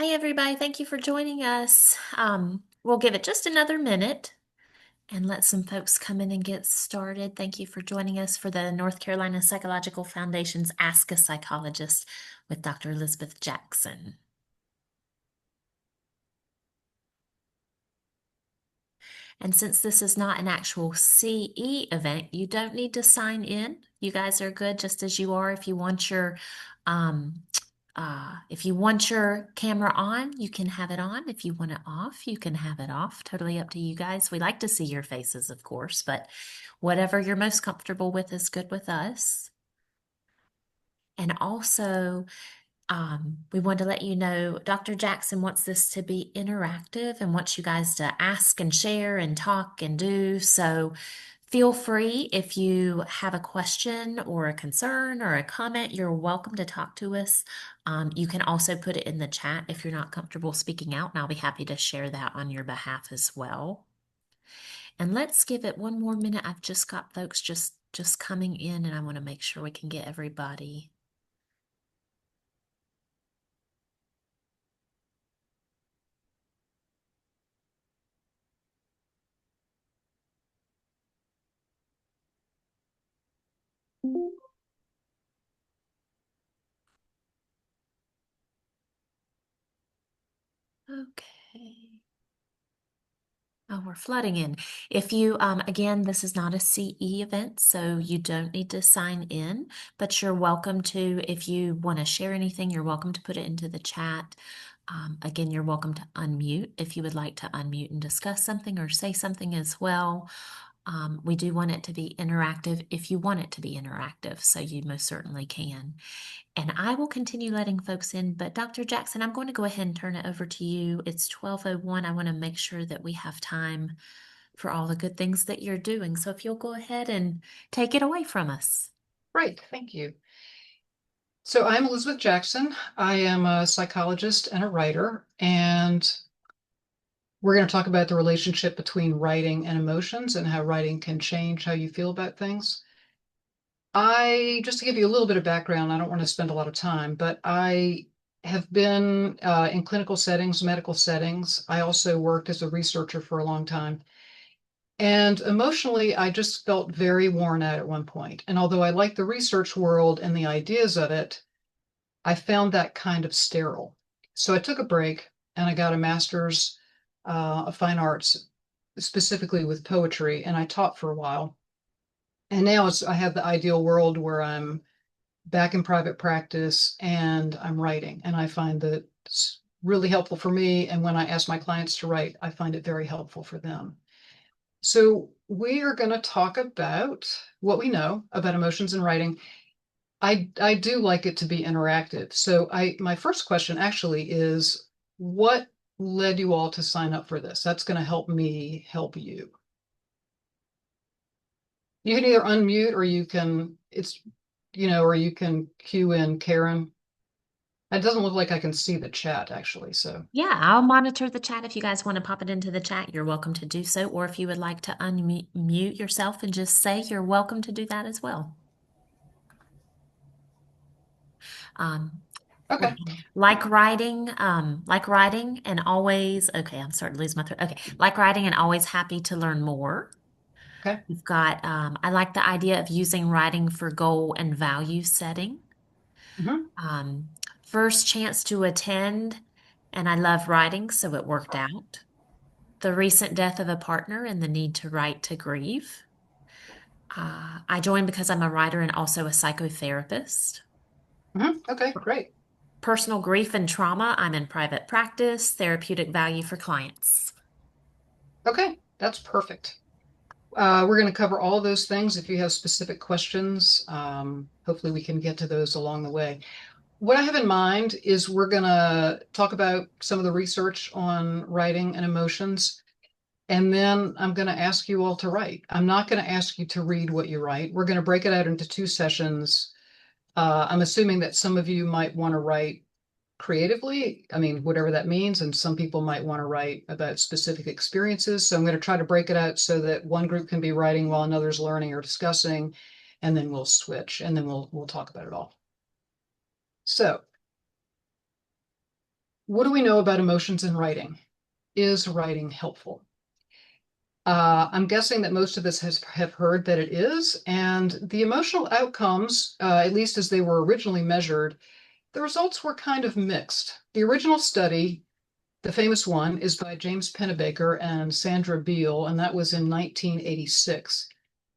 Hi, everybody. Thank you for joining us. We'll give it just another minute and let some folks come in and get started. Thank you for joining us for the North Carolina Psychological Foundation's Ask a Psychologist with Dr. Elizabeth Jackson. And since this is not an actual CE event, you don't need to sign in. You guys are good just as you are. Um, if you want your camera on, you can have it on. If you want it off, you can have it off. Totally up to you guys. We like to see your faces, of course, but whatever you're most comfortable with is good with us. And also, we want to let you know Dr. Jackson wants this to be interactive and wants you guys to ask and share and talk and do. So feel free if you have a question or a concern or a comment, you're welcome to talk to us. You can also put it in the chat if you're not comfortable speaking out, and I'll be happy to share that on your behalf as well. And let's give it one more minute. I've just got folks just coming in, and I want to make sure we can get everybody. Okay. Oh, we're flooding in. If you, again, this is not a CE event, so you don't need to sign in, but you're welcome to, if you want to share anything, you're welcome to put it into the chat. Again, you're welcome to unmute if you would like to unmute and discuss something or say something as well. We do want it to be interactive if you want it to be interactive, so you most certainly can. And I will continue letting folks in, but Dr. Jackson, I'm going to go ahead and turn it over to you. It's 12:01. I want to make sure that we have time for all the good things that you're doing. So if you'll go ahead and take it away from us. Great, thank you. So I'm Elizabeth Jackson. I am a psychologist and a writer, and we're going to talk about the relationship between writing and emotions and how writing can change how you feel about things. Just to give you a little bit of background, I don't want to spend a lot of time, but I have been in clinical settings, medical settings. I also worked as a researcher for a long time. And emotionally, I just felt very worn out at one point. And although I like the research world and the ideas of it, I found that kind of sterile. So I took a break and I got a master's of fine arts, specifically with poetry, and I taught for a while. And now I have the ideal world where I'm back in private practice and I'm writing. And I find that it's really helpful for me. And when I ask my clients to write, I find it very helpful for them. So we are going to talk about what we know about emotions in writing. I do like it to be interactive. So my first question actually is, what led you all to sign up for this? That's going to help me help you. You can either unmute or or you can cue in Karen. It doesn't look like I can see the chat actually, so. Yeah, I'll monitor the chat. If you guys want to pop it into the chat, you're welcome to do so. Or if you would like to unmute yourself and just say, you're welcome to do that as well. Um, Okay. like writing and always, okay, I'm starting to lose my thread. Okay, like writing and always happy to learn more. Okay. We've got, I like the idea of using writing for goal and value setting. Hmm. Um, First chance to attend, and I love writing, so it worked out. The recent death of a partner and the need to write to grieve. I joined because I'm a writer and also a psychotherapist. Hmm. Okay, great. Personal grief and trauma, I'm in private practice, therapeutic value for clients. Okay, that's perfect. We're going to cover all of those things. If you have specific questions, hopefully we can get to those along the way. What I have in mind is we're going to talk about some of the research on writing and emotions, and then I'm going to ask you all to write. I'm not going to ask you to read what you write. We're going to break it out into two sessions. I'm assuming that some of you might want to write creatively, I mean, whatever that means, and some people might want to write about specific experiences. So I'm going to try to break it out so that one group can be writing while another's learning or discussing, and then we'll switch, and then we'll talk about it all. So What do we know about emotions in writing? Is writing helpful? I'm guessing that most of us have heard that it is, and the emotional outcomes, at least as they were originally measured, the results were kind of mixed. The original study, the famous one, is by James Pennebaker and Sandra Beale, and that was in 1986.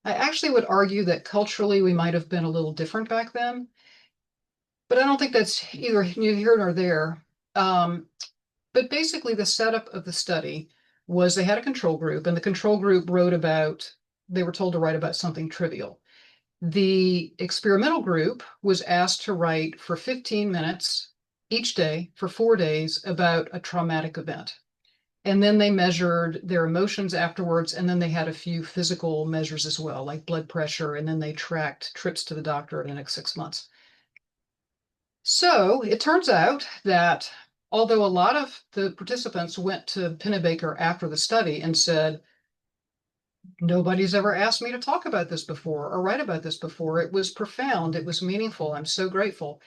I actually would argue that culturally we might have been a little different back then, but I don't think that's either here nor there. Um, but basically, the setup of the study was they had a control group, and the control group they were told to write about something trivial. The experimental group was asked to write for 15 minutes each day for 4 days about a traumatic event. And then they measured their emotions afterwards, and then they had a few physical measures as well, like blood pressure, and then they tracked trips to the doctor in the next 6 months. So it turns out that although a lot of the participants went to Pennebaker after the study and said, nobody's ever asked me to talk about this before or write about this before. It was profound. It was meaningful. I'm so grateful.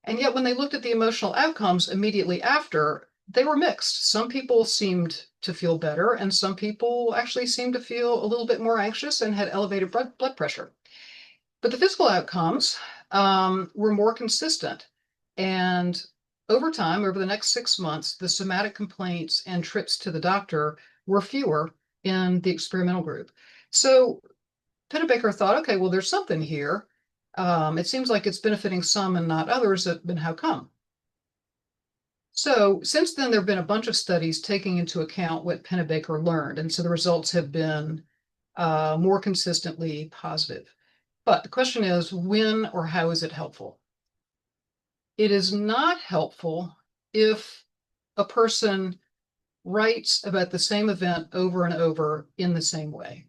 And yet, when they looked at the emotional outcomes immediately after, they were mixed. Some people seemed to feel better, and some people actually seemed to feel a little bit more anxious and had elevated blood pressure. But the physical outcomes were more consistent. And over time, over the next 6 months, the somatic complaints and trips to the doctor were fewer in the experimental group. So Pennebaker thought, okay, well, there's something here. It seems like it's benefiting some and not others, but how come? So since then, there have been a bunch of studies taking into account what Pennebaker learned. And so the results have been more consistently positive. But the question is, when or how is it helpful? It is not helpful if a person writes about the same event over and over in the same way.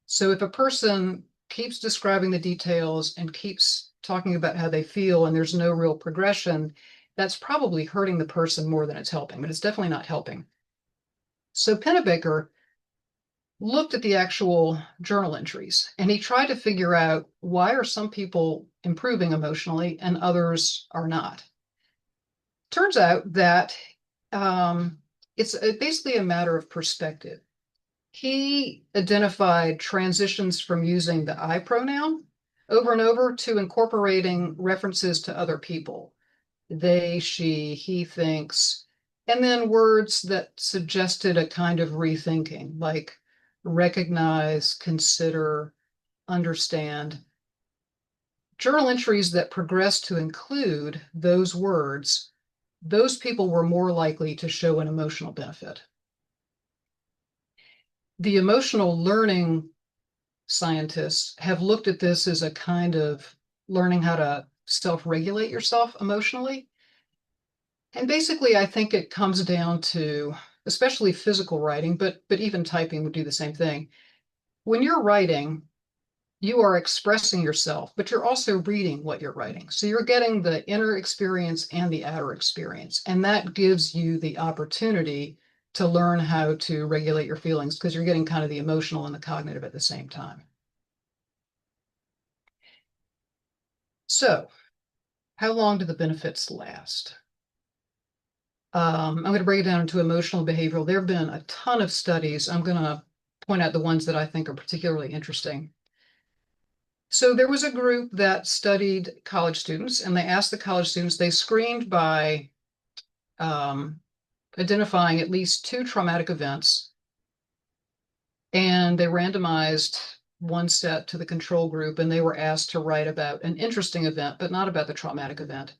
So if a person keeps describing the details and keeps talking about how they feel and there's no real progression, that's probably hurting the person more than it's helping, but it's definitely not helping. So Pennebaker looked at the actual journal entries and he tried to figure out why are some people improving emotionally and others are not. Turns out that it's basically a matter of perspective. He identified transitions from using the I pronoun over and over to incorporating references to other people. They, she, he thinks, and then words that suggested a kind of rethinking, like recognize, consider, understand. Journal entries that progressed to include those words, those people were more likely to show an emotional benefit. The emotional learning scientists have looked at this as a kind of learning how to self-regulate yourself emotionally. And basically, I think it comes down to, especially physical writing, but even typing would do the same thing. When you're writing, you are expressing yourself, but you're also reading what you're writing. So you're getting the inner experience and the outer experience. And that gives you the opportunity to learn how to regulate your feelings because you're getting kind of the emotional and the cognitive at the same time. So, how long do the benefits last? I'm going to break it down into emotional and behavioral. There have been a ton of studies. I'm going to point out the ones that I think are particularly interesting. So there was a group that studied college students, and they asked the college students, they screened by um, identifying at least two traumatic events, and they randomized one set to the control group, and they were asked to write about an interesting event, but not about the traumatic event.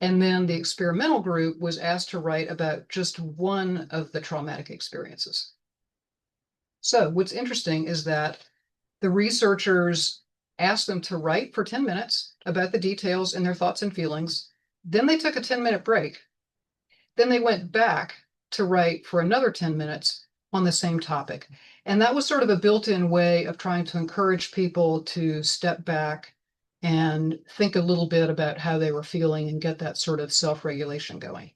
And then the experimental group was asked to write about just one of the traumatic experiences. So what's interesting is that the researchers asked them to write for 10 minutes about the details and their thoughts and feelings. Then they took a 10-minute break. Then they went back to write for another 10 minutes on the same topic. And that was sort of a built-in way of trying to encourage people to step back and think a little bit about how they were feeling and get that sort of self-regulation going.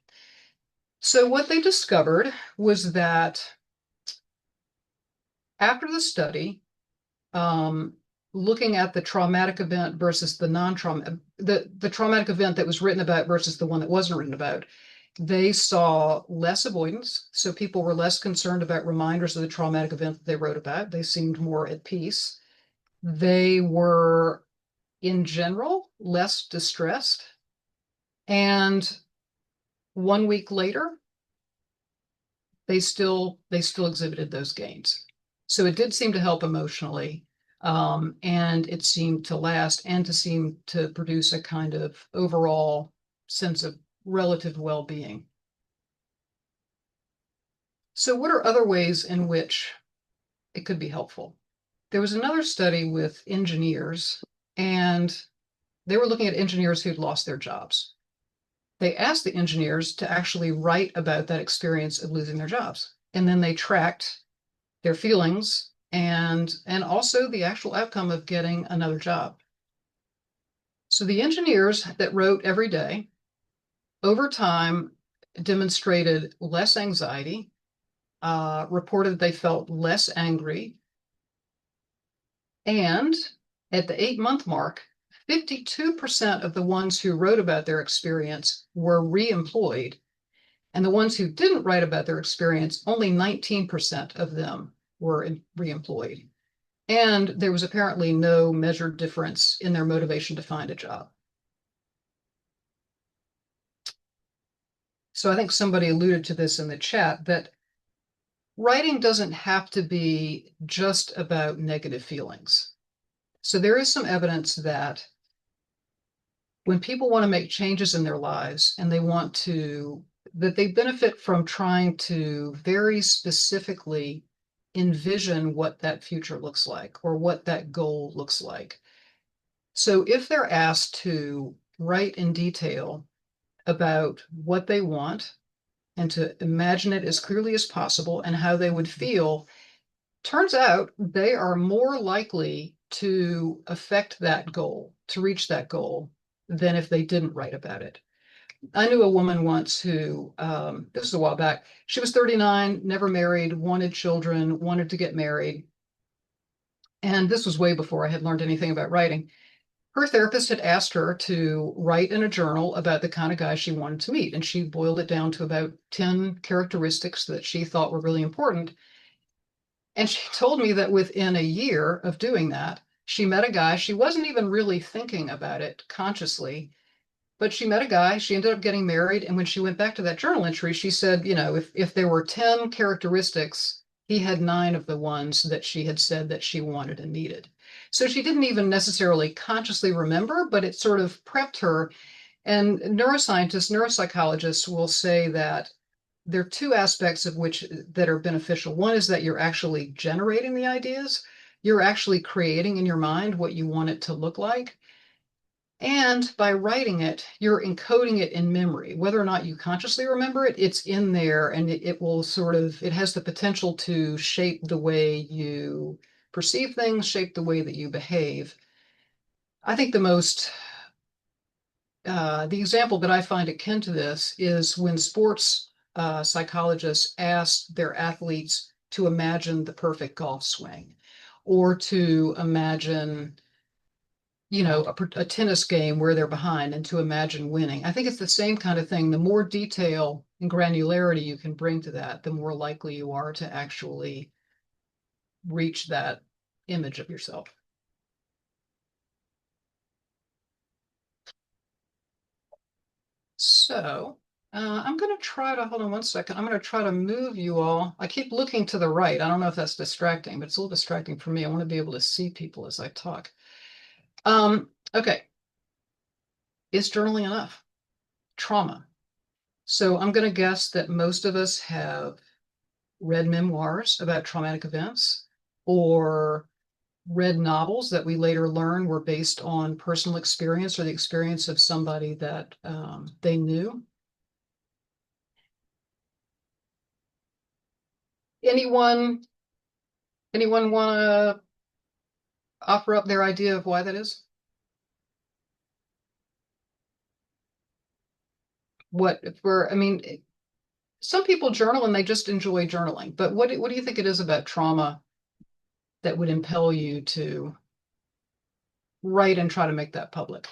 So what they discovered was that after the study, um, looking at the traumatic event versus the non-trauma, the traumatic event that was written about versus the one that wasn't written about, They saw less avoidance, so people were less concerned about reminders of the traumatic event that they wrote about. They seemed more at peace. They were, in general, less distressed. And 1 week later, they still exhibited those gains. So it did seem to help emotionally, and it seemed to last and to seem to produce a kind of overall sense of relative well-being. So what are other ways in which it could be helpful? There was another study with engineers, and they were looking at engineers who'd lost their jobs. They asked the engineers to actually write about that experience of losing their jobs. And then they tracked their feelings and also the actual outcome of getting another job. So the engineers that wrote every day over time demonstrated less anxiety, reported that they felt less angry, and at the 8 month mark, 52% of the ones who wrote about their experience were reemployed. And the ones who didn't write about their experience, only 19% of them were reemployed. And there was apparently no measured difference in their motivation to find a job. So I think somebody alluded to this in the chat that writing doesn't have to be just about negative feelings. So there is some evidence that when people want to make changes in their lives and they want to, that they benefit from trying to very specifically envision what that future looks like or what that goal looks like. So if they're asked to write in detail about what they want and to imagine it as clearly as possible and how they would feel, turns out they are more likely to affect that goal, to reach that goal, than if they didn't write about it. I knew a woman once who, this was a while back, she was 39, never married, wanted children, wanted to get married. And this was way before I had learned anything about writing. Her therapist had asked her to write in a journal about the kind of guy she wanted to meet. And she boiled it down to about 10 characteristics that she thought were really important. And she told me that within a year of doing that, she met a guy. She wasn't even really thinking about it consciously, but she met a guy. She ended up getting married. And when she went back to that journal entry, she said, you know, if there were 10 characteristics, he had 9 of the ones that she had said that she wanted and needed. So she didn't even necessarily consciously remember, but it sort of prepped her. And neuroscientists, neuropsychologists will say that there are two aspects of which that are beneficial. One is that you're actually generating the ideas. You're actually creating in your mind what you want it to look like. And by writing it, you're encoding it in memory. Whether or not you consciously remember it, it's in there and it will sort of, it has the potential to shape the way you perceive things, shape the way that you behave. I think the example that I find akin to this is when sports psychologists ask their athletes to imagine the perfect golf swing or to imagine, you know, a tennis game where they're behind and to imagine winning. I think it's the same kind of thing. The more detail and granularity you can bring to that, the more likely you are to actually reach that image of yourself. So I'm going to try to, hold on 1 second. I'm going to try to move you all. I keep looking to the right. I don't know if that's distracting, but it's a little distracting for me. I want to be able to see people as I talk. Okay. Is journaling enough? Trauma. So I'm going to guess that most of us have read memoirs about traumatic events or read novels that we later learn were based on personal experience or the experience of somebody that they knew. Anyone anyone want to offer up their idea of why that is? What if we're, I mean, some people journal and they just enjoy journaling, but what do you think it is about trauma that would impel you to write and try to make that public?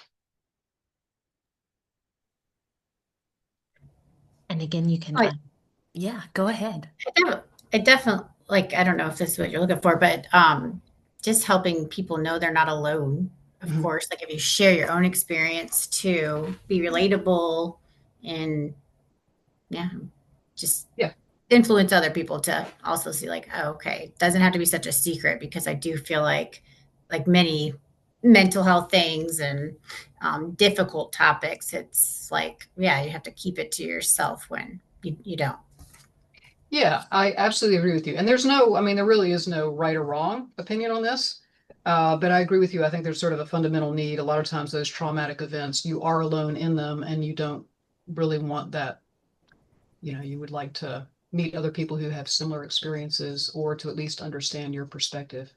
And again, you can, I, yeah, go ahead. I definitely like, I don't know if this is what you're looking for, but just helping people know they're not alone. Of Mhm. course, like if you share your own experience to be relatable and yeah, just Yeah. influence other people to also see like, oh, okay, it doesn't have to be such a secret because I do feel like many mental health things and difficult topics, it's like, yeah, you have to keep it to yourself when you don't. Yeah, I absolutely agree with you. And there's no, I mean, there really is no right or wrong opinion on this. But I agree with you. I think there's sort of a fundamental need. A lot of times, those traumatic events, you are alone in them and you don't really want that. You would like to meet other people who have similar experiences or to at least understand your perspective.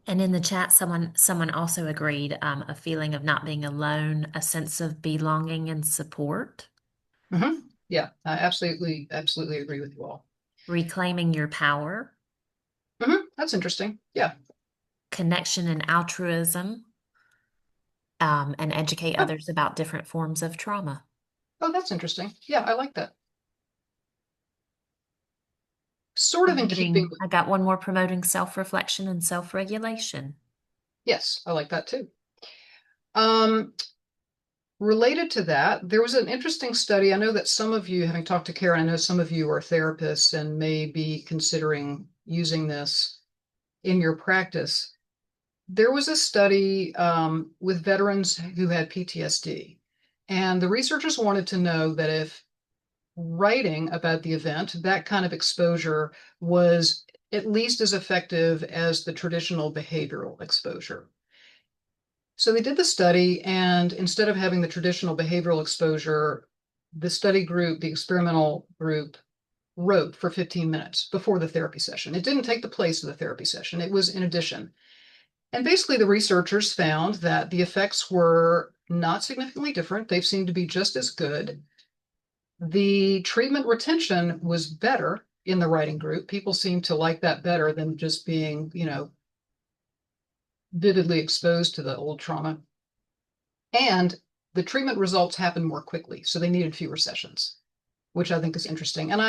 And in the chat, someone also agreed, a feeling of not being alone, a sense of belonging and support, Yeah, I absolutely agree with you all. reclaiming your power, That's interesting. Yeah. connection and altruism, and educate Oh, others about different forms of trauma. oh, that's interesting. Yeah, I like that. Sort of in keeping with, I got one more, promoting self-reflection and self-regulation. yes, I like that too. Um, Related to that, there was an interesting study. I know that some of you, having talked to Karen, I know some of you are therapists and may be considering using this in your practice. There was a study with veterans who had PTSD, and the researchers wanted to know that if writing about the event, that kind of exposure was at least as effective as the traditional behavioral exposure. So they did the study, and instead of having the traditional behavioral exposure, the study group, the experimental group, wrote for 15 minutes before the therapy session. It didn't take the place of the therapy session, it was in addition. And basically, the researchers found that the effects were not significantly different. They seemed to be just as good. The treatment retention was better in the writing group. People seemed to like that better than just being, vividly exposed to the old trauma. And the treatment results happened more quickly, so they needed fewer sessions, which I think is interesting. And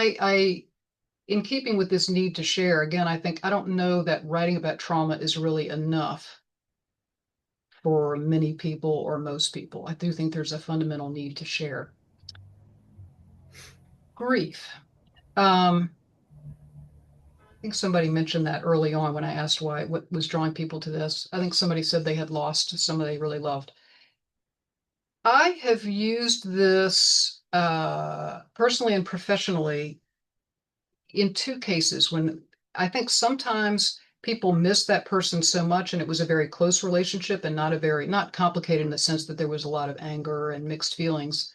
in keeping with this need to share, again, I think I don't know that writing about trauma is really enough for many people or most people. I do think there's a fundamental need to share. Grief. I think somebody mentioned that early on when I asked what was drawing people to this. I think somebody said they had lost somebody they really loved. I have used this personally and professionally in two cases when I think sometimes people miss that person so much and it was a very close relationship and not complicated in the sense that there was a lot of anger and mixed feelings.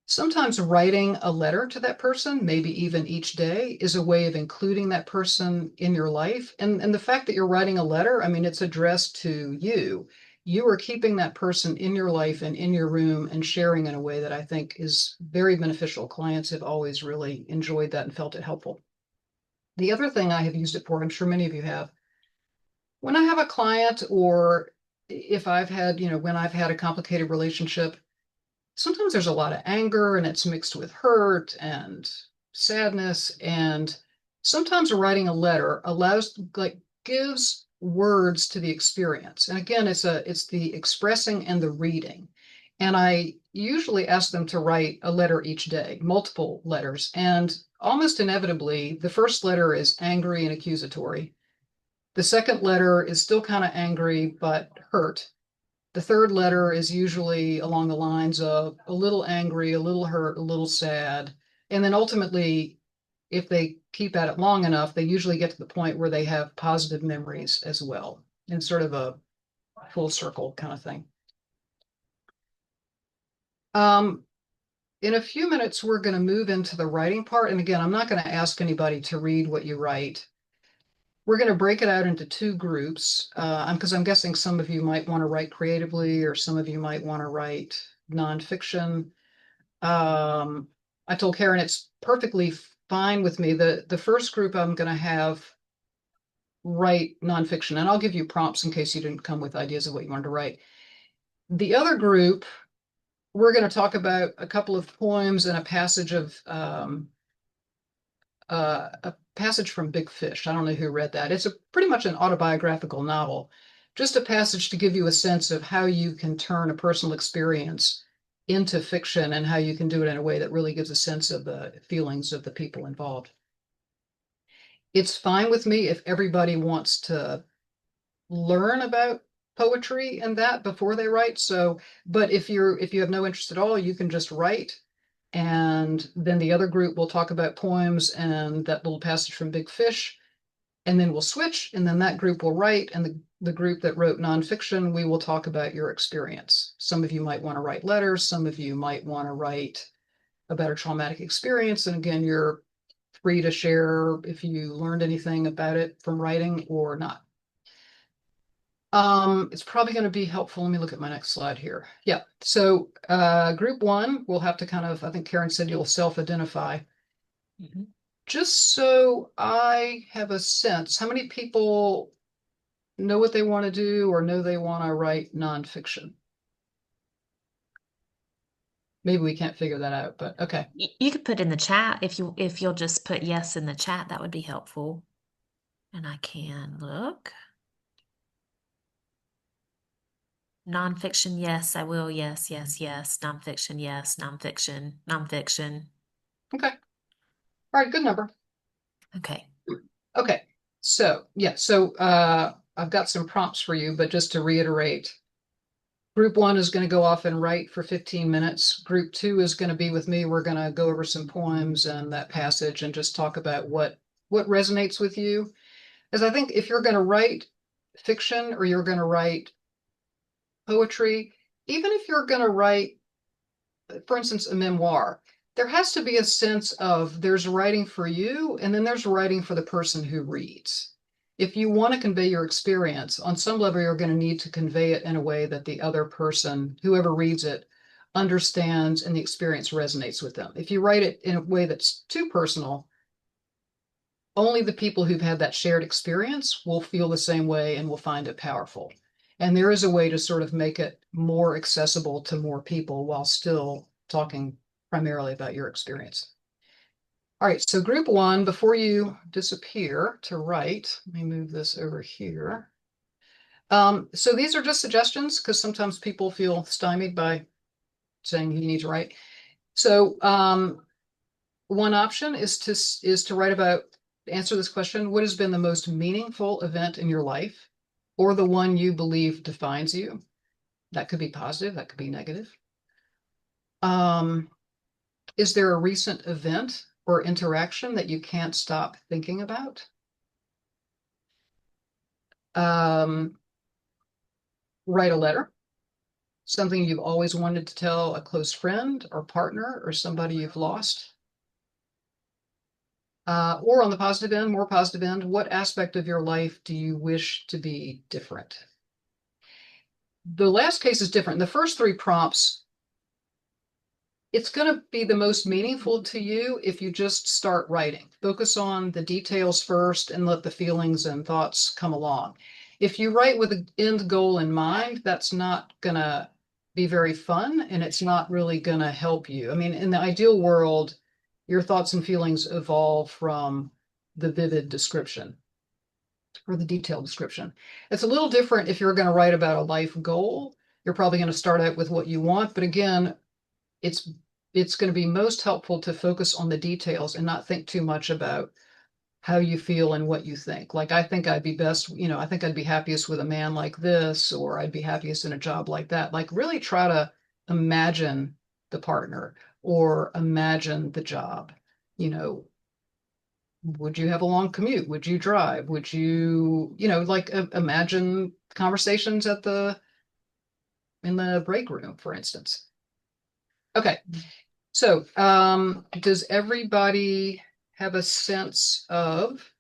Sometimes writing a letter to that person, maybe even each day, is a way of including that person in your life. And the fact that you're writing a letter, I mean, it's addressed to you. You are keeping that person in your life and in your room and sharing in a way that I think is very beneficial. Clients have always really enjoyed that and felt it helpful. The other thing I have used it for, I'm sure many of you have, when I have a client or if I've had, when I've had a complicated relationship, sometimes there's a lot of anger and it's mixed with hurt and sadness. And sometimes writing a letter allows, like, gives words to the experience. And again, it's the expressing and the reading. And I usually ask them to write a letter each day, multiple letters. And almost inevitably, the first letter is angry and accusatory. The second letter is still kind of angry, but hurt. The third letter is usually along the lines of a little angry, a little hurt, a little sad. And then ultimately, if they keep at it long enough, they usually get to the point where they have positive memories as well, in sort of a full circle kind of thing. Um, in a few minutes, we're going to move into the writing part. And again, I'm not going to ask anybody to read what you write. We're going to break it out into two groups because I'm guessing some of you might want to write creatively or some of you might want to write nonfiction. Um, I told Karen it's perfectly fine with me. The first group I'm going to have write nonfiction, and I'll give you prompts in case you didn't come with ideas of what you wanted to write. The other group, we're going to talk about a couple of poems and a passage from Big Fish. I don't know who read that. It's a pretty much an autobiographical novel, just a passage to give you a sense of how you can turn a personal experience into fiction and how you can do it in a way that really gives a sense of the feelings of the people involved. It's fine with me if everybody wants to learn about poetry and that before they write. So, but if you have no interest at all, you can just write. And then the other group will talk about poems and that little passage from Big Fish. And then we'll switch, and then that group will write, and the group that wrote nonfiction, we will talk about your experience. Some of you might want to write letters, some of you might want to write about a traumatic experience. And again, you're free to share if you learned anything about it from writing or not. It's probably going to be helpful. Let me look at my next slide here. Yeah. So group one, we'll have to kind of, I think Karen said you'll self-identify. Just so I have a sense, how many people know what they want to do or know they want to write nonfiction? Maybe we can't figure that out, but okay. You could put in the chat if you'll just put yes in the chat, that would be helpful. And I can look. Nonfiction, yes, I will. Yes, yes, yes. Nonfiction, yes. Nonfiction, nonfiction. Okay. All right, good number. Okay. Okay. So yeah, I've got some prompts for you, but just to reiterate, group one is going to go off and write for 15 minutes. Group two is going to be with me. We're going to go over some poems and that passage and just talk about what resonates with you. As I think if you're going to write fiction or you're going to write poetry, even if you're going to write, for instance, a memoir, there has to be a sense of there's writing for you and then there's writing for the person who reads. If you want to convey your experience, on some level, you're going to need to convey it in a way that the other person, whoever reads it, understands and the experience resonates with them. If you write it in a way that's too personal, only the people who've had that shared experience will feel the same way and will find it powerful. And there is a way to sort of make it more accessible to more people while still talking primarily about your experience. All right, so group one, before you disappear to write, let me move this over here. So these are just suggestions because sometimes people feel stymied by saying you need to write. So one option is to write about, answer this question, what has been the most meaningful event in your life or the one you believe defines you? That could be positive, that could be negative. Is there a recent event or interaction that you can't stop thinking about? Write a letter, something you've always wanted to tell a close friend or partner or somebody you've lost. Or on the positive end, more positive end, what aspect of your life do you wish to be different? The last case is different. The first three prompts, it's going to be the most meaningful to you if you just start writing. Focus on the details first and let the feelings and thoughts come along. If you write with an end goal in mind, that's not going to be very fun and it's not really going to help you. I mean, in the ideal world, your thoughts and feelings evolve from the vivid description or the detailed description. It's a little different if you're going to write about a life goal. You're probably going to start out with what you want, but again, it's going to be most helpful to focus on the details and not think too much about how you feel and what you think. Like, I think I'd be best, I think I'd be happiest with a man like this, or I'd be happiest in a job like that. Like, really try to imagine the partner or imagine the job. Would you have a long commute? Would you drive? Would you, like imagine conversations in the break room, for instance. Okay. So, does everybody have a sense of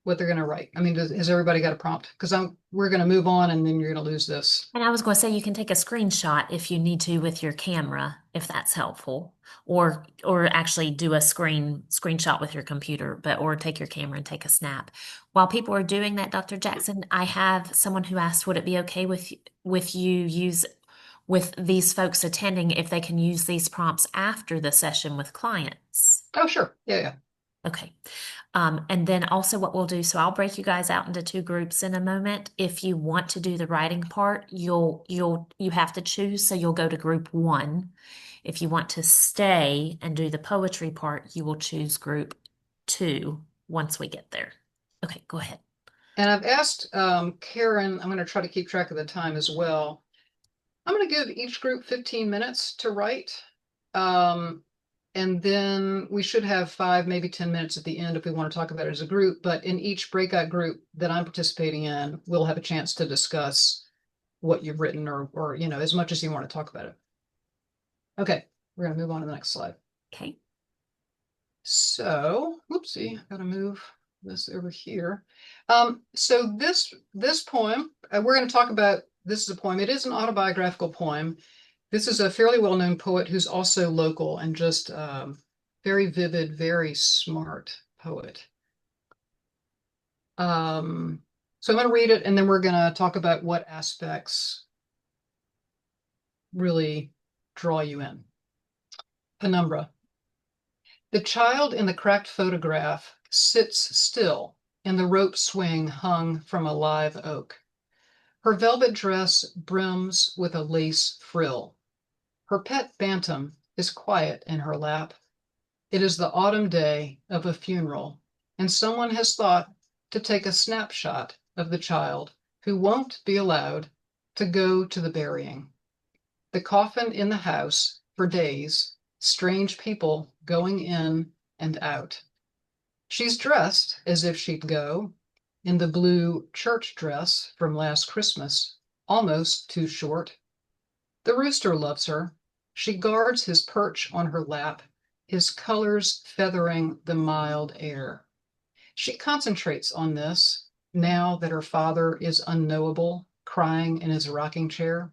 what they're going to write? I mean, has everybody got a prompt? Because we're going to move on, and then you're going to lose this. And I was going to say you can take a screenshot if you need to with your camera, if that's helpful, or actually do a screenshot with your computer, or take your camera and take a snap. While people are doing that, Dr. Jackson, I have someone who asked, would it be okay with you with these folks attending if they can use these prompts after the session with clients. Oh, sure. Yeah, yeah. Okay. And then also what we'll do, so I'll break you guys out into two groups in a moment. If you want to do the writing part, you have to choose, so you'll go to group one. If you want to stay and do the poetry part, you will choose group two once we get there. Okay, go ahead. And I've asked Karen, I'm going to try to keep track of the time as well. I'm going to give each group 15 minutes to write. And then we should have 5, maybe 10 minutes at the end if we want to talk about it as a group. But in each breakout group that I'm participating in, we'll have a chance to discuss what you've written or as much as you want to talk about it. Okay, we're going to move on to the next slide. Okay. So, whoopsie, I've got to move this over here. So this poem, we're going to talk about, this is a poem. It is an autobiographical poem. This is a fairly well-known poet who's also local and just very vivid, very smart poet. So I'm going to read it, and then we're going to talk about what aspects really draw you in. Penumbra. The child in the cracked photograph sits still in the rope swing hung from a live oak. Her velvet dress brims with a lace frill. Her pet bantam is quiet in her lap. It is the autumn day of a funeral, and someone has thought to take a snapshot of the child who won't be allowed to go to the burying. The coffin in the house for days, strange people going in and out. She's dressed as if she'd go in the blue church dress from last Christmas, almost too short. The rooster loves her. She guards his perch on her lap, his colors feathering the mild air. She concentrates on this, now that her father is unknowable, crying in his rocking chair.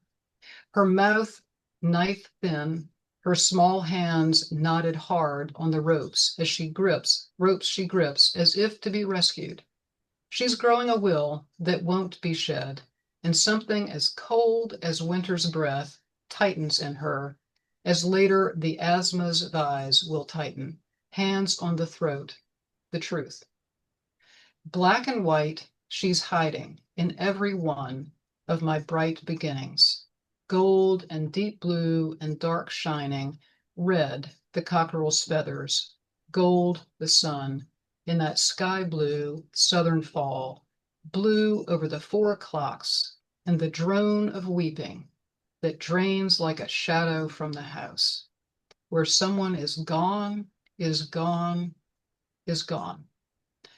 Her mouth knife thin, her small hands knotted hard on the ropes she grips as if to be rescued. She's growing a will that won't be shed, and something as cold as winter's breath tightens in her, as later the asthma's thighs will tighten, hands on the throat, the truth. Black and white, she's hiding in every one of my bright beginnings. Gold and deep blue and dark shining, red the cockerel's feathers, gold the sun, in that sky blue southern fall, blue over the 4 o'clocks, and the drone of weeping that drains like a shadow from the house, where someone is gone, is gone, is gone,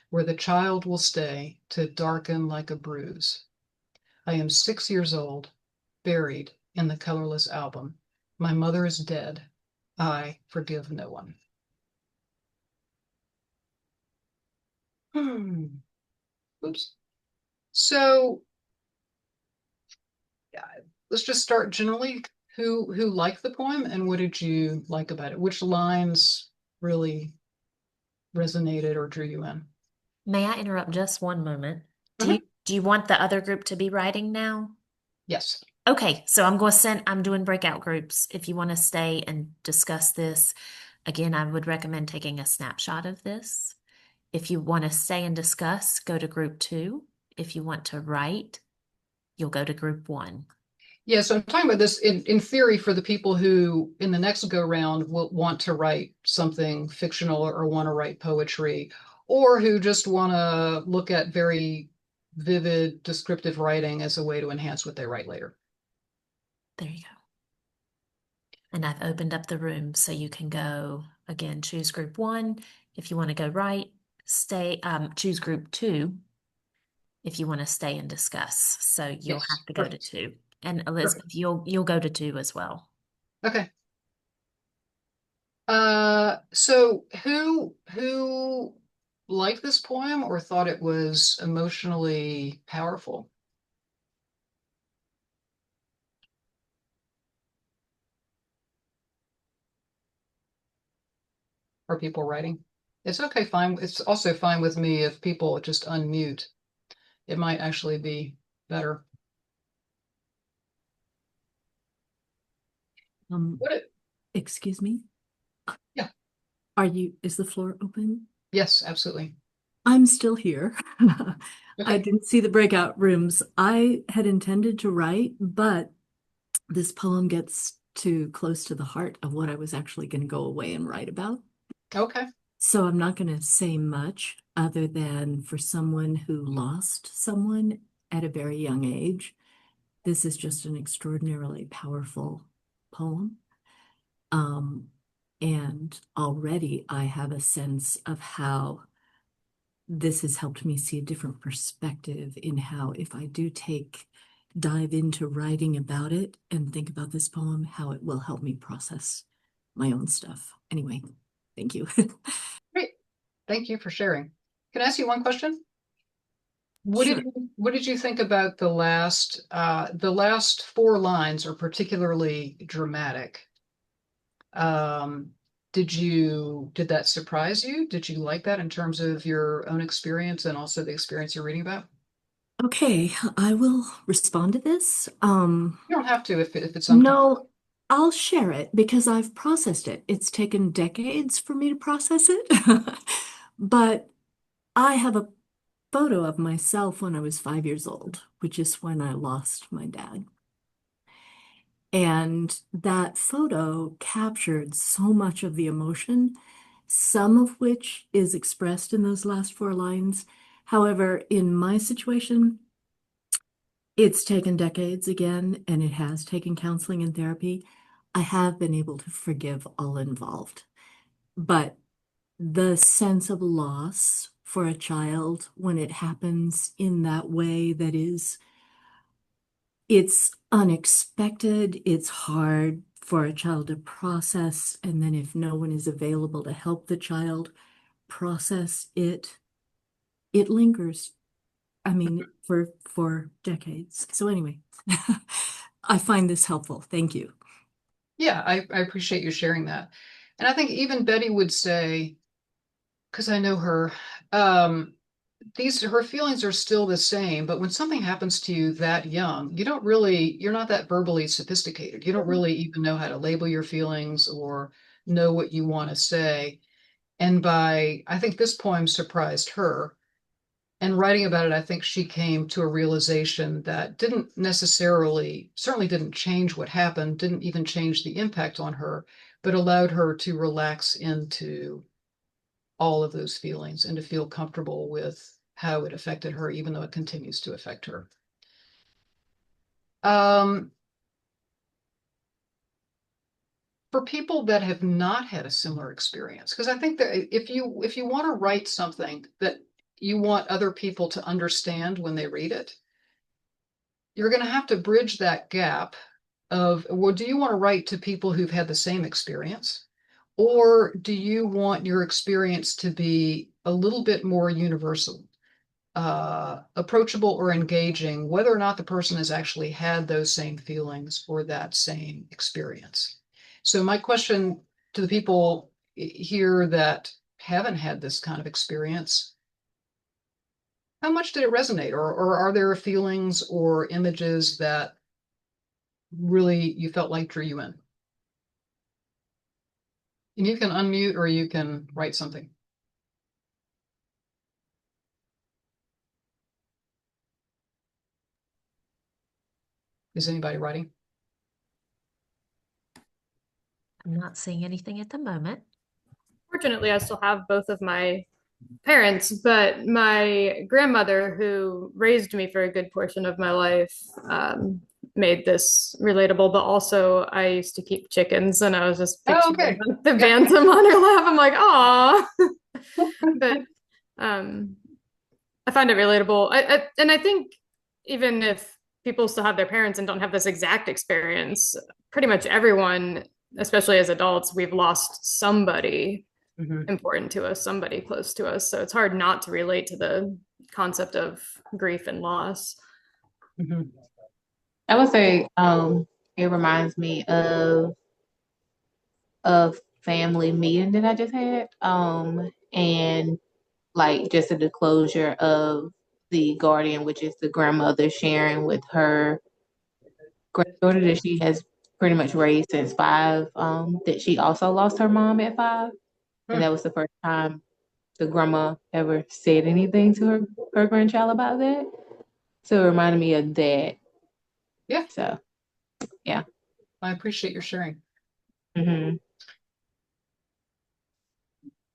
where the child will stay to darken like a bruise. I am 6 years old, buried in the colorless album. My mother is dead. I forgive no one. Oops. So let's just start generally. Who liked the poem and what did you like about it? Which lines really resonated or drew you in? May I interrupt just one moment? Do you Mhm. do you want the other group to be writing now? Yes. Okay, so I'm doing breakout groups. If you want to stay and discuss this, again, I would recommend taking a snapshot of this. If you want to stay and discuss, go to group two. If you want to write, you'll go to group one. Yeah, so I'm talking about this in theory for the people who in the next go round will want to write something fictional or want to write poetry, or who just want to look at very vivid descriptive writing as a way to enhance what they write later. There you go. And I've opened up the room so you can go again, choose group one. If you want to go right, choose group two if you want to stay and discuss. So you'll Yes, have to go to perfect. two. And Perfect. Elizabeth, you'll go to two as well. Okay. So who liked this poem or thought it was emotionally powerful? Are people writing? It's okay, fine. It's also fine with me if people just unmute. It might actually be better. What it, Excuse me? yeah, Is the floor open? yes, absolutely. I'm still here. I Okay. didn't see the breakout rooms. I had intended to write, but this poem gets too close to the heart of what I was actually going to go away and write about. Okay. So I'm not going to say much other than for someone who lost someone at a very young age, this is just an extraordinarily powerful poem. Um, and already I have a sense of how this has helped me see a different perspective in how, if I do dive into writing about it and think about this poem, how it will help me process my own stuff. Anyway, thank you. Great. Thank you for sharing. Can I ask you one question? Sure. What did you think about the last four lines are particularly dramatic. Um, did that surprise you? Did you like that in terms of your own experience and also the experience you're reading about? Okay, I will respond to this. You don't have to if it's uncomfortable. No, I'll share it because I've processed it. It's taken decades for me to process it. But I have a photo of myself when I was 5 years old, which is when I lost my dad. And that photo captured so much of the emotion, some of which is expressed in those last four lines. However, in my situation, it's taken decades again, and it has taken counseling and therapy. I have been able to forgive all involved. But the sense of loss for a child when it happens in that way that is, it's unexpected, it's hard for a child to process, and then if no one is available to help the child process it, it lingers. I mean, for decades. So anyway, I find this helpful. Thank you. Yeah, I appreciate you sharing that. And I think even Betty would say, because I know her, um, her feelings are still the same, but when something happens to you that young, you're not that verbally sophisticated. You don't really even know how to label your feelings or know what you want to say. I think this poem surprised her. And writing about it, I think she came to a realization that certainly didn't change what happened, didn't even change the impact on her, but allowed her to relax into all of those feelings and to feel comfortable with how it affected her, even though it continues to affect her. Um, for people that have not had a similar experience, because I think that if you want to write something that you want other people to understand when they read it, you're going to have to bridge that gap of, well, do you want to write to people who've had the same experience? Or do you want your experience to be a little bit more universal, approachable or engaging, whether or not the person has actually had those same feelings or that same experience? So my question to the people here that haven't had this kind of experience, how much did it resonate? Or are there feelings or images that really you felt like drew you in? And you can unmute or you can write something. Is anybody writing? I'm not seeing anything at the moment. Fortunately, I still have both of my parents, but my grandmother, who raised me for a good portion of my life, made this relatable. But also, I used to keep chickens, and I was just Oh, picturing okay. the Yeah. bantam on her lap. I'm like, ah. But um, I find it relatable. And I think even if people still have their parents and don't have this exact experience, pretty much everyone, especially as adults, we've lost somebody Mhm. important to us, somebody close to us. So it's hard not to relate to the concept of grief and loss. Mhm. I would say it reminds me of family meeting that I just had. And like just a disclosure of the guardian, which is the grandmother sharing with her granddaughter that she has pretty much raised since 5, that she also lost her mom at 5. And Hmm. that was the first time the grandma ever said anything to her grandchild about that. So it reminded me of that. Yeah, So yeah. I appreciate your sharing. Hmm.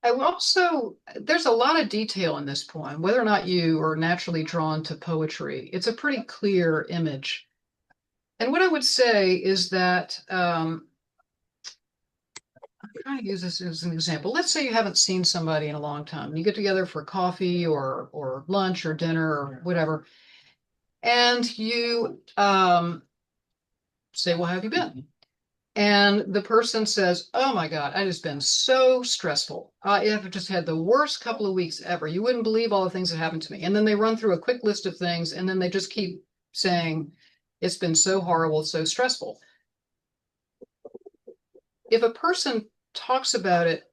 I will also, there's a lot of detail in this poem, whether or not you are naturally drawn to poetry. It's a pretty clear image. And what I would say is that I'm trying to use this as an example. Let's say you haven't seen somebody in a long time. You get together for coffee or lunch or dinner or whatever, and you say, "Well, how have you been?" And the person says, "Oh my God, I just been so stressful. I have just had the worst couple of weeks ever. You wouldn't believe all the things that happened to me." And then they run through a quick list of things, and then they just keep saying, "It's been so horrible, so stressful." If a person talks about it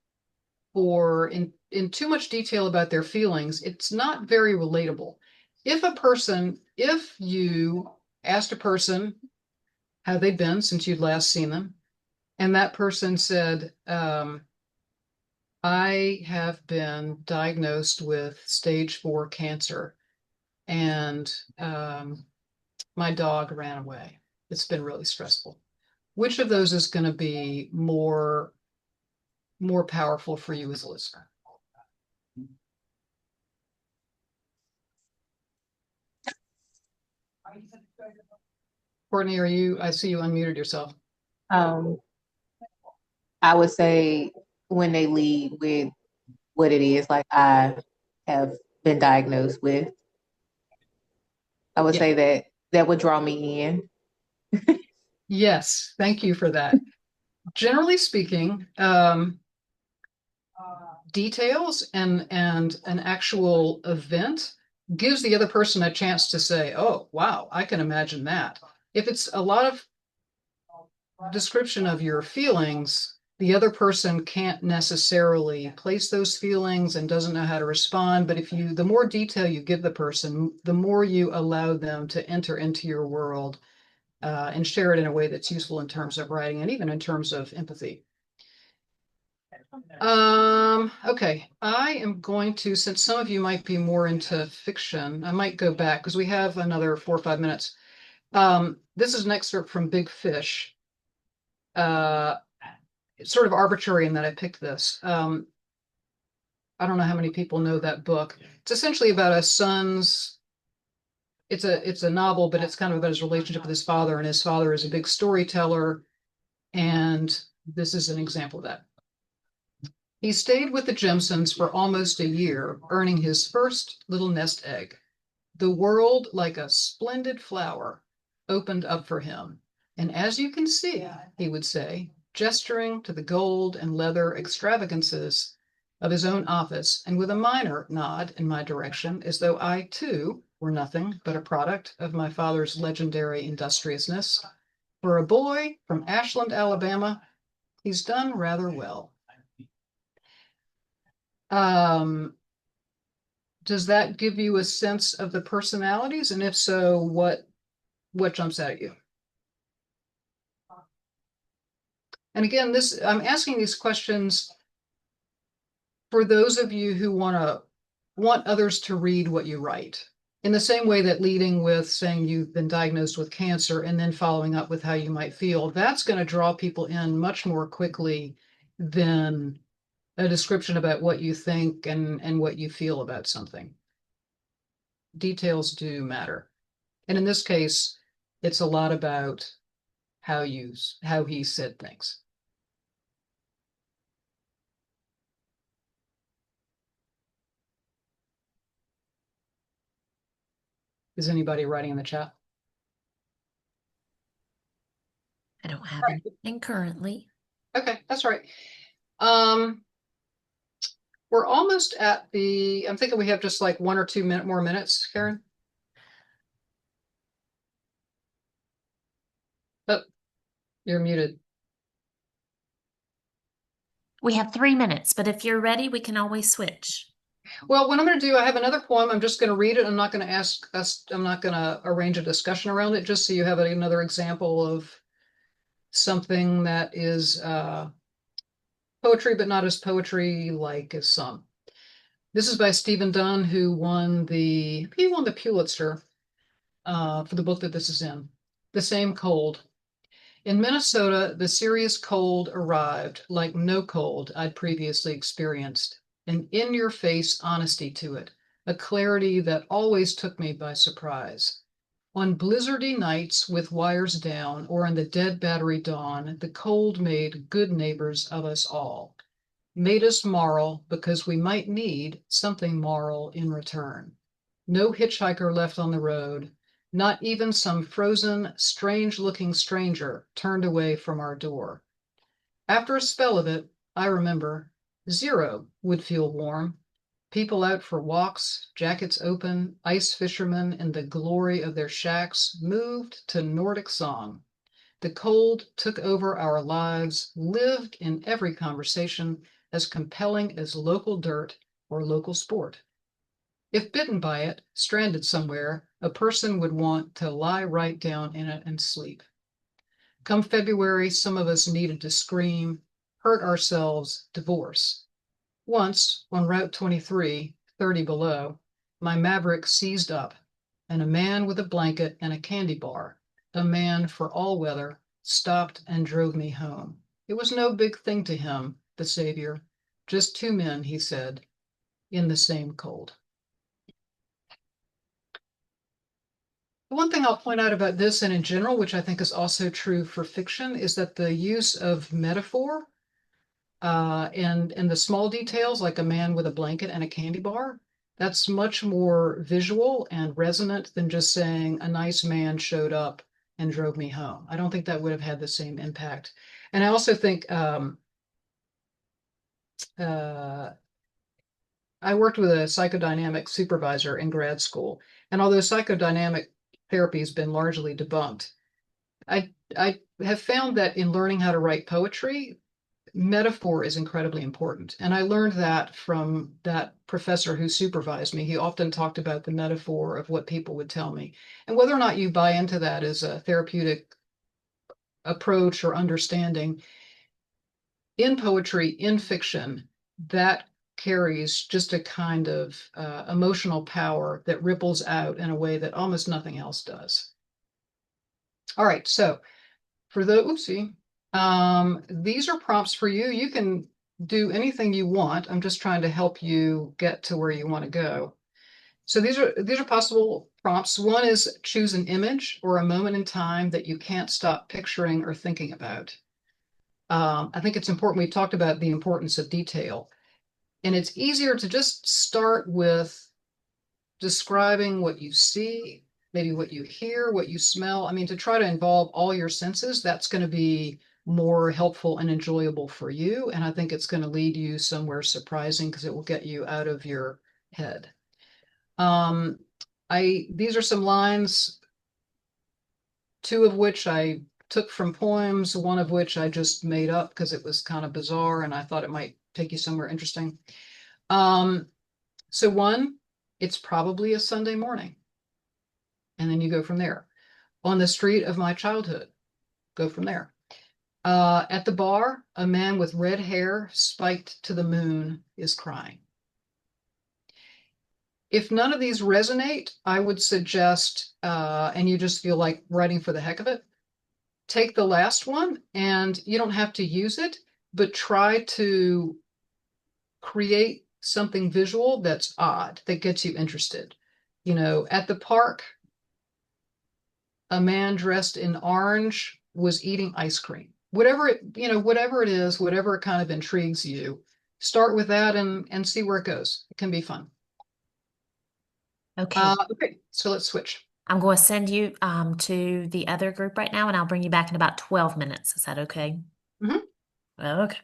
or in too much detail about their feelings, it's not very relatable. If you asked a person how they'd been since you'd last seen them, and that person said, I have been diagnosed with stage 4 cancer, and my dog ran away. It's been really stressful. Which of those is going to be more powerful for you as a listener? Courtney, I see you unmuted yourself. Um, I would say when they lead with what it is, like I have been diagnosed with, I would Yeah. say that would draw me in. Yes, thank you for that. Generally speaking, details and an actual event gives the other person a chance to say, "Oh, wow, I can imagine that." If it's a lot of description of your feelings, the other person can't necessarily place those feelings and doesn't know how to respond. But the more detail you give the person, the more you allow them to enter into your world and share it in a way that's useful in terms of writing and even in terms of empathy. Okay. I am going to, since some of you might be more into fiction, I might go back because we have another 4 or 5 minutes. This is an excerpt from Big Fish. It's sort of arbitrary in that I picked this. I don't know how many people know that book. It's essentially about a son's, it's a novel, but it's kind of about his relationship with his father, and his father is a big storyteller, and this is an example of that. He stayed with the Jimsons for almost a year, earning his first little nest egg. The world, like a splendid flower, opened up for him. And as you can see, he would say, gesturing to the gold and leather extravagances of his own office, and with a minor nod in my direction, as though I, too, were nothing but a product of my father's legendary industriousness. For a boy from Ashland, Alabama, he's done rather well. Does that give you a sense of the personalities? And if so, what jumps out at you? And again, I'm asking these questions for those of you who want others to read what you write. In the same way that leading with saying you've been diagnosed with cancer and then following up with how you might feel, that's going to draw people in much more quickly than a description about what you think and what you feel about something. Details do matter. And in this case, it's a lot about how he said things. Is anybody writing in the chat? I don't have anything currently. Okay, that's right. We're almost at I'm thinking we have just like 1 or 2 more minutes, Karen. Oh, you're muted. We have 3 minutes, but if you're ready, we can always switch. Well, what I'm going to do, I have another poem. I'm just going to read it. I'm not going to arrange a discussion around it, just so you have another example of something that is poetry, but not as poetry-like as some. This is by Stephen Dunn, who won the Pulitzer for the book that this is in, The Same Cold. In Minnesota, the serious cold arrived like no cold I'd previously experienced, an in-your-face honesty to it, a clarity that always took me by surprise. On blizzardy nights with wires down or in the dead battery dawn, the cold made good neighbors of us all, made us moral because we might need something moral in return. No hitchhiker left on the road, not even some frozen, strange-looking stranger turned away from our door. After a spell of it, I remember, zero would feel warm. People out for walks, jackets open, ice fishermen in the glory of their shacks moved to Nordic song. The cold took over our lives, lived in every conversation, as compelling as local dirt or local sport. If bitten by it, stranded somewhere, a person would want to lie right down in it and sleep. Come February, some of us needed to scream, hurt ourselves, divorce. Once, on Route 23, 30 below, my Maverick seized up, and a man with a blanket and a candy bar, a man for all weather, stopped and drove me home. It was no big thing to him, the Savior. Just two men, he said, in the same cold. The one thing I'll point out about this and in general, which I think is also true for fiction, is that the use of metaphor and the small details, like a man with a blanket and a candy bar, that's much more visual and resonant than just saying a nice man showed up and drove me home. I don't think that would have had the same impact. And I also think uh, I worked with a psychodynamic supervisor in grad school, and although psychodynamic therapy has been largely debunked, I have found that in learning how to write poetry, metaphor is incredibly important. And I learned that from that professor who supervised me. He often talked about the metaphor of what people would tell me. And whether or not you buy into that as a therapeutic approach or understanding, in poetry, in fiction, that carries just a kind of emotional power that ripples out in a way that almost nothing else does. All right, so for the oopsie, these are prompts for you. You can do anything you want. I'm just trying to help you get to where you want to go. So these are possible prompts. One is choose an image or a moment in time that you can't stop picturing or thinking about. I think it's important. We've talked about the importance of detail, and it's easier to just start with describing what you see, maybe what you hear, what you smell. I mean, to try to involve all your senses, that's going to be more helpful and enjoyable for you. And I think it's going to lead you somewhere surprising because it will get you out of your head. Um, these are some lines, two of which I took from poems, one of which I just made up because it was kind of bizarre and I thought it might take you somewhere interesting. So one, it's probably a Sunday morning. And then you go from there. On the street of my childhood, go from there. At the bar, a man with red hair spiked to the moon is crying. If none of these resonate, I would suggest, and you just feel like writing for the heck of it, take the last one, and you don't have to use it, but try to create something visual that's odd, that gets you interested. You know, at the park, a man dressed in orange was eating ice cream. Whatever it, whatever it is, whatever it kind of intrigues you, start with that and see where it goes. It can be fun. Okay. Okay, so let's switch. I'm going to send you to the other group right now, and I'll bring you back in about 12 minutes. Is that okay? Mhm. Okay.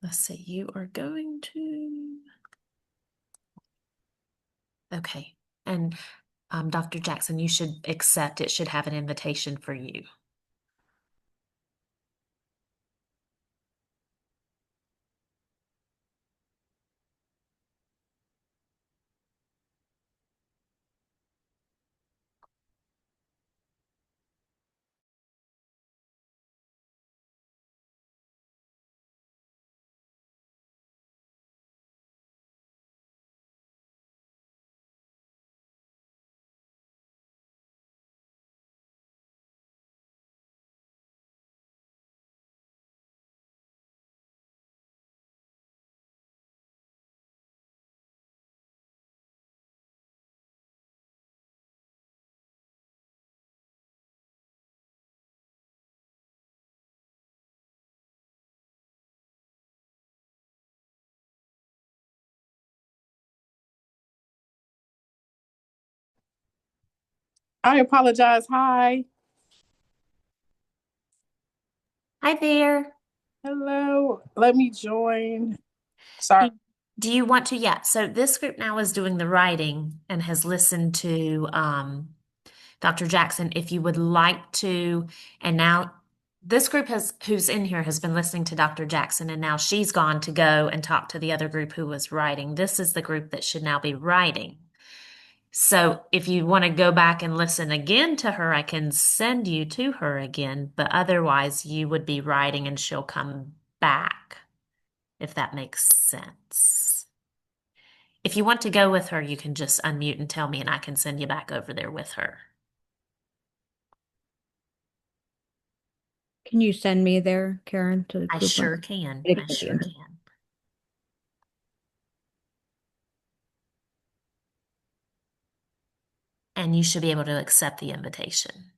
Let's see. You are going to. Okay. And Dr. Jackson, you should accept. It should have an invitation for you. I apologize. Hi. Hi there. Hello. Let me join. Do Sorry. do you want to? Yeah. So this group now is doing the writing and has listened to Dr. Jackson. If you would like to, and now this group who's in here has been listening to Dr. Jackson, and now she's gone to go and talk to the other group who was writing. This is the group that should now be writing. So if you want to go back and listen again to her, I can send you to her again, but otherwise you would be writing and she'll come back, if that makes sense. If you want to go with her, you can just unmute and tell me, and I can send you back over there with her. Can you send me there, Karen, to the I group? sure can. I sure can. And you should be able to accept the invitation.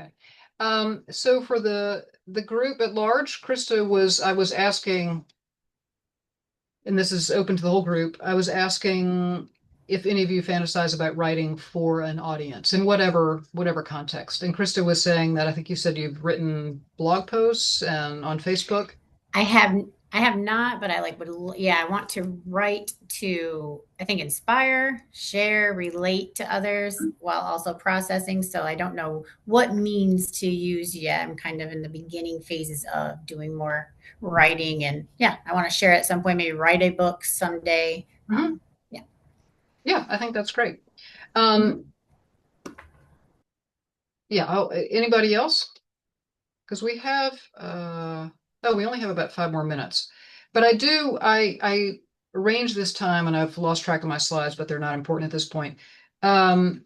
Okay. So for the group at large, I was asking, and this is open to the whole group, I was asking if any of you fantasize about writing for an audience in whatever context. And Krista was saying that I think you said you've written blog posts and on Facebook. I have I have not, but I like would yeah, I want to write to I think inspire, share, relate to others while also processing. So I don't know what means to use yet. I'm kind of in the beginning phases of doing more writing and yeah, I want to share at some point, maybe write a book someday. Yeah. Yeah, I think that's great. Mhm. Yeah, anybody else? Because we only have about 5 more minutes. But I arranged this time and I've lost track of my slides, but they're not important at this point. Um,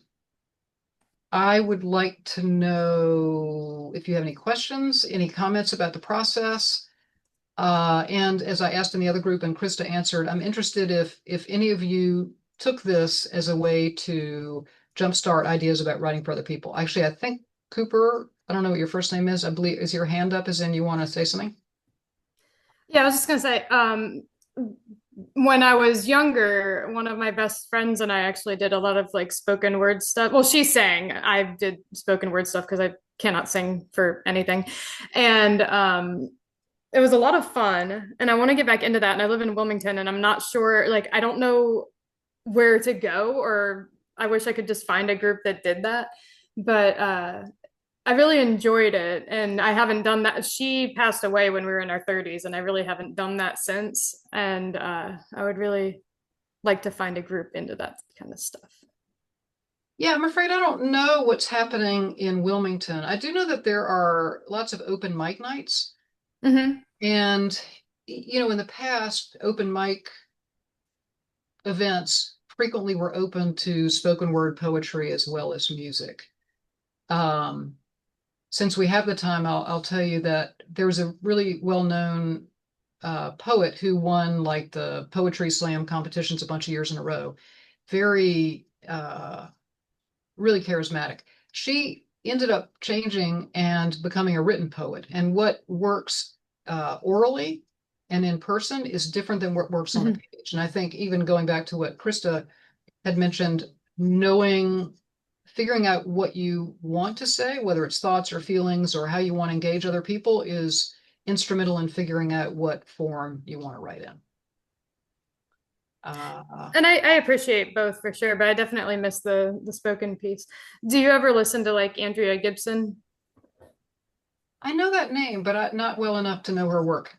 I would like to know if you have any questions, any comments about the process. And as I asked in the other group and Krista answered, I'm interested if any of you took this as a way to jumpstart ideas about writing for other people. Actually, I think Cooper, I don't know what your first name is. I believe, is your hand up as in you want to say something? Yeah, I was just gonna say, when I was younger, one of my best friends and I actually did a lot of like spoken word stuff. Well, she sang. I did spoken word stuff because I cannot sing for anything. And it was a lot of fun. And I want to get back into that. And I live in Wilmington and I'm not sure, like, I don't know where to go, or I wish I could just find a group that did that. But I really enjoyed it, and I haven't done that. She passed away when we were in our 30s, and I really haven't done that since. And I would really like to find a group into that kind of stuff. Yeah, I'm afraid I don't know what's happening in Wilmington. I do know that there are lots of open mic nights. Mm-hmm. And, in the past, open mic events frequently were open to spoken word poetry as well as music. Um, since we have the time, I'll tell you that there was a really well-known poet who won like the poetry slam competitions a bunch of years in a row. Very, really charismatic. She ended up changing and becoming a written poet. And what works orally and in person is different than what works on the Mm-hmm. page. And I think even going back to what Krista had mentioned, figuring out what you want to say, whether it's thoughts or feelings or how you want to engage other people, is instrumental in figuring out what form you want to write in. And I appreciate both for sure, but I definitely miss the spoken piece. Do you ever listen to like Andrea Gibson? I know that name, but not well enough to know her work.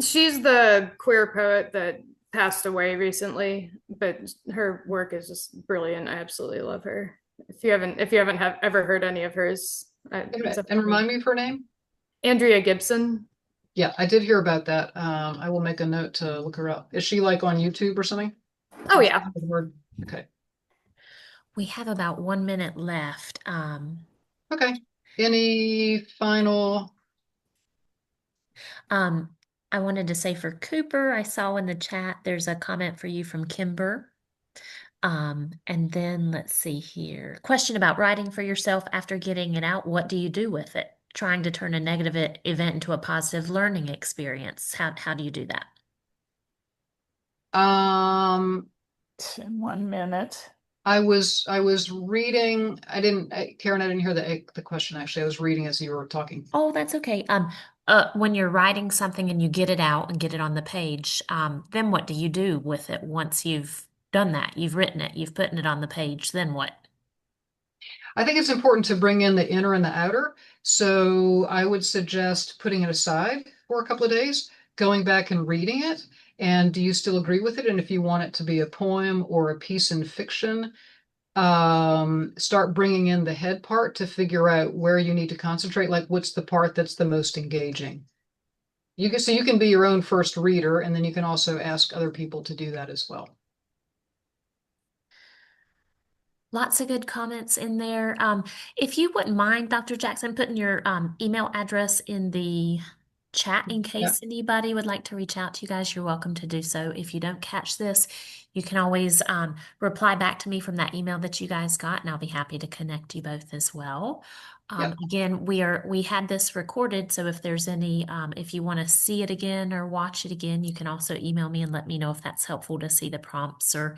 She's the queer poet that passed away recently, but her work is just brilliant. I absolutely love her. If you haven't ever heard any of hers, And remind me of her name? Andrea Gibson. Yeah, I did hear about that. I will make a note to look her up. Is she like on YouTube or something? Oh yeah. Okay. We have about 1 minute left. Okay. Any final? I wanted to say for Cooper, I saw in the chat there's a comment for you from Kimber. And then let's see here. Question about writing for yourself after getting it out. What do you do with it? Trying to turn a negative event into a positive learning experience. How do you do that? In 1 minute. I was reading. Karen, I didn't hear the question actually. I was reading as you were talking. Oh, that's okay. When you're writing something and you get it out and get it on the page, then what do you do with it once you've done that? You've written it, you've put it on the page, then what? I think it's important to bring in the inner and the outer. So I would suggest putting it aside for a couple of days, going back and reading it. And do you still agree with it? And if you want it to be a poem or a piece in fiction, start bringing in the head part to figure out where you need to concentrate. Like what's the part that's the most engaging? So you can be your own first reader, and then you can also ask other people to do that as well. Lots of good comments in there. If you wouldn't mind, Dr. Jackson, putting your email address in the chat in case anybody would like to reach out to you guys, you're welcome to do so. If you don't catch this, you can always reply back to me from that email that you guys got, and I'll be happy to connect you both as well. Yep. Again, we had this recorded, so if there's any, if you want to see it again or watch it again, you can also email me and let me know if that's helpful to see the prompts or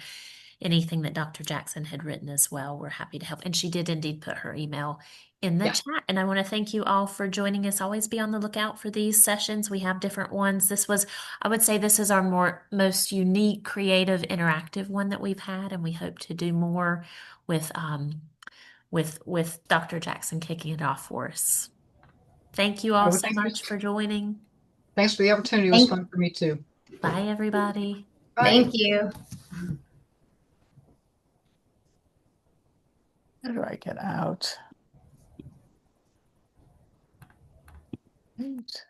anything that Dr. Jackson had written as well. We're happy to help. And she did indeed put her email in the Yeah. chat. And I want to thank you all for joining us. Always be on the lookout for these sessions. We have different ones. This was, I would say this is our most unique, creative, interactive one that we've had, and we hope to do more with with Dr. Jackson kicking it off for us. Thank you all Well, so much for joining. Thanks for the opportunity. It was fun for me too. Bye, everybody. Bye. Thank you. How do I get out? Right.